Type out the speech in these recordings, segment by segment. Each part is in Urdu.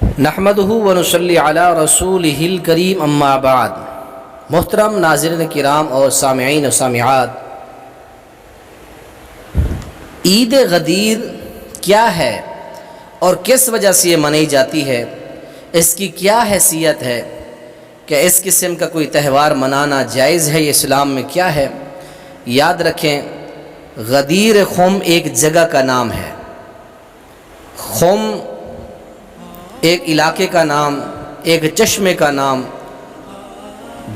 نحمدہ ونصلی علی رسولہ الکریم اما بعد۔ محترم ناظرین کرام اور سامعین و سامعات، عید غدیر کیا ہے اور کس وجہ سے یہ منائی جاتی ہے، اس کی کیا حیثیت ہے، کہ اس قسم کا کوئی تہوار منانا جائز ہے، یہ اسلام میں کیا ہے؟ یاد رکھیں، غدیر خم ایک جگہ کا نام ہے۔ خم ایک علاقے کا نام، ایک چشمے کا نام،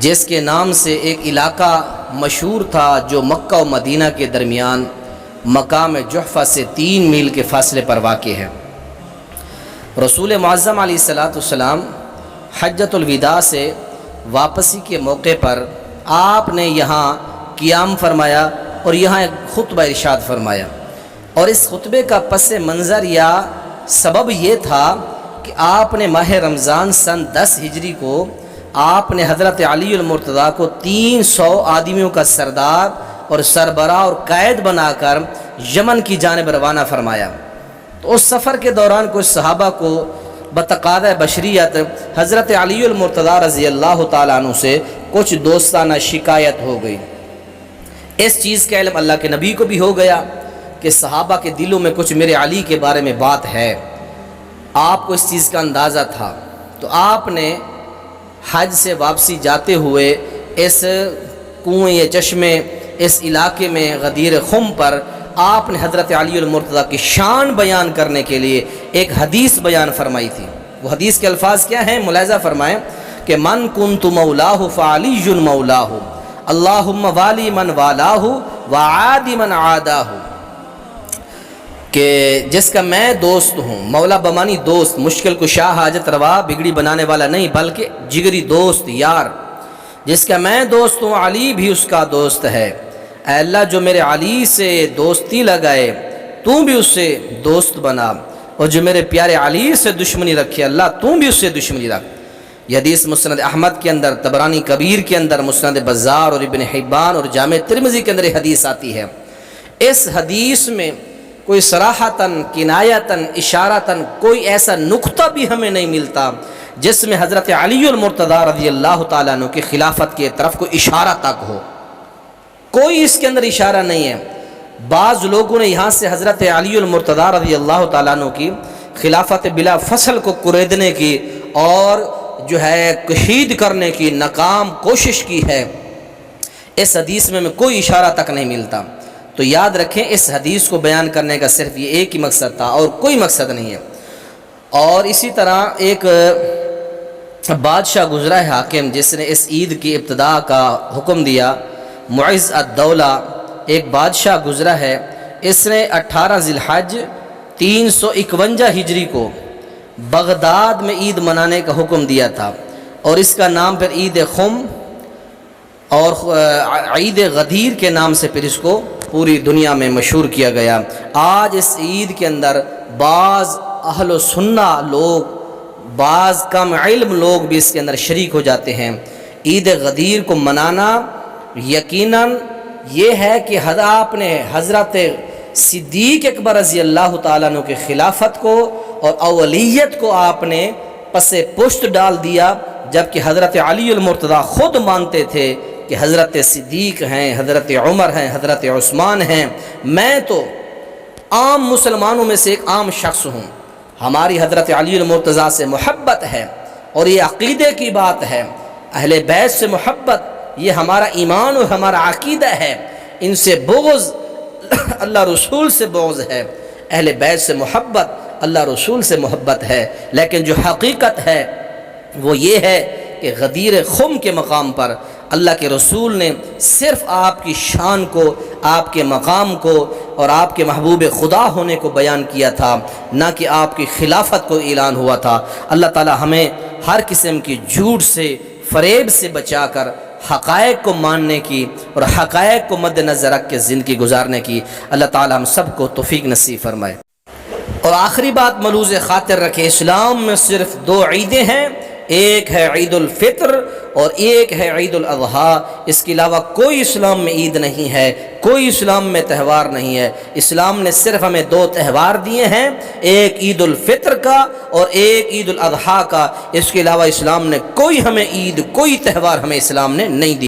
جس کے نام سے ایک علاقہ مشہور تھا جو مکہ و مدینہ کے درمیان مقام جحفہ سے 3 میل کے فاصلے پر واقع ہے۔ رسول معظم علیہ السلام حجۃ الوداع سے واپسی کے موقع پر آپ نے یہاں قیام فرمایا اور یہاں ایک خطبہ ارشاد فرمایا، اور اس خطبے کا پس منظر یا سبب یہ تھا کہ آپ نے ماہ رمضان سن 10 ہجری کو آپ نے حضرت علی المرتضیٰ کو 300 آدمیوں کا سردار اور سربراہ اور قائد بنا کر یمن کی جانب روانہ فرمایا۔ تو اس سفر کے دوران کچھ صحابہ کو بتقاضۂ بشریت حضرت علی المرتضیٰ رضی اللہ تعالیٰ عنہ سے کچھ دوستانہ شکایت ہو گئی۔ اس چیز کا علم اللہ کے نبی کو بھی ہو گیا کہ صحابہ کے دلوں میں کچھ میرے علی کے بارے میں بات ہے، آپ کو اس چیز کا اندازہ تھا۔ تو آپ نے حج سے واپسی جاتے ہوئے اس کنویں یا چشمے، اس علاقے میں غدیر خم پر آپ نے حضرت علی المرتضیٰ کی شان بیان کرنے کے لیے ایک حدیث بیان فرمائی تھی۔ وہ حدیث کے الفاظ کیا ہیں؟ ملاحظہ فرمائیں کہ من کنت مولاہ فعلی مولاہ، اللہم والی من والاہ وعادی من عاداہ، کہ جس کا میں دوست ہوں، مولا بمانی دوست، مشکل کشا حاجت روا بگڑی بنانے والا نہیں بلکہ جگری دوست، یار، جس کا میں دوست ہوں علی بھی اس کا دوست ہے۔ اے اللہ، جو میرے علی سے دوستی لگائے تو بھی اس سے دوست بنا، اور جو میرے پیارے علی سے دشمنی رکھے اللہ تو بھی اس سے دشمنی رکھ۔ یہ حدیث مسند احمد کے اندر، طبرانی کبیر کے اندر، مسند بزار اور ابن حبان اور جامع ترمذی کے اندر یہ حدیث آتی ہے۔ اس حدیث میں کوئی صراحتاً، کنایتاً، اشارتاً کوئی ایسا نقطہ بھی ہمیں نہیں ملتا جس میں حضرت علی المرتضیٰ رضی اللہ تعالیٰ عنہ کی خلافت کی طرف کوئی اشارہ تک ہو، کوئی اس کے اندر اشارہ نہیں ہے۔ بعض لوگوں نے یہاں سے حضرت علی المرتضیٰ رضی اللہ تعالیٰ عنہ کی خلافت بلا فصل کو کریدنے کی اور جو ہے کشید کرنے کی ناکام کوشش کی ہے۔ اس حدیث میں کوئی اشارہ تک نہیں ملتا۔ تو یاد رکھیں، اس حدیث کو بیان کرنے کا صرف یہ ایک ہی مقصد تھا اور کوئی مقصد نہیں ہے۔ اور اسی طرح ایک بادشاہ گزرا ہے حاکم، جس نے اس عید کی ابتدا کا حکم دیا، معز الدولہ، ایک بادشاہ گزرا ہے، اس نے 18 ذی الحج 351 ہجری کو بغداد میں عید منانے کا حکم دیا تھا، اور اس کا نام پھر عید خم اور عید غدیر کے نام سے پھر اس کو پوری دنیا میں مشہور کیا گیا۔ آج اس عید کے اندر بعض اہل و سنہ لوگ، بعض کم علم لوگ بھی اس کے اندر شریک ہو جاتے ہیں۔ عید غدیر کو منانا یقیناً یہ ہے کہ آپ نے حضرت صدیق اکبر رضی اللہ تعالیٰ عنہ کی خلافت کو اور اولیت کو آپ نے پس پشت ڈال دیا، جبکہ حضرت علی المرتضیٰ خود مانتے تھے کہ حضرت صدیق ہیں، حضرت عمر ہیں، حضرت عثمان ہیں، میں تو عام مسلمانوں میں سے ایک عام شخص ہوں، ہماری حضرت علی المرتضیٰ سے محبت ہے، اور یہ عقیدے کی بات ہے، اہل بیت سے محبت یہ ہمارا ایمان اور ہمارا عقیدہ ہے، ان سے بغض اللہ رسول سے بغض ہے، اہل بیت سے محبت اللہ رسول سے محبت ہے۔ لیکن جو حقیقت ہے وہ یہ ہے کہ غدیر خم کے مقام پر اللہ کے رسول نے صرف آپ کی شان کو، آپ کے مقام کو اور آپ کے محبوب خدا ہونے کو بیان کیا تھا، نہ کہ آپ کی خلافت کو اعلان ہوا تھا۔ اللہ تعالی ہمیں ہر قسم کی جھوٹ سے، فریب سے بچا کر حقائق کو ماننے کی اور حقائق کو مد نظر رکھ کے زندگی گزارنے کی اللہ تعالی ہم سب کو توفیق نصیب فرمائے۔ اور آخری بات ملحوظ خاطر رکھے، اسلام میں صرف 2 عیدیں ہیں، ایک ہے عید الفطر اور ایک ہے عید الاضحیٰ، اس کے علاوہ کوئی اسلام میں عید نہیں ہے، کوئی اسلام میں تہوار نہیں ہے۔ اسلام نے صرف ہمیں دو تہوار دیے ہیں، ایک عید الفطر کا اور ایک عید الاضحیٰ کا، اس کے علاوہ اسلام نے کوئی ہمیں عید، کوئی تہوار ہمیں اسلام نے نہیں دیا۔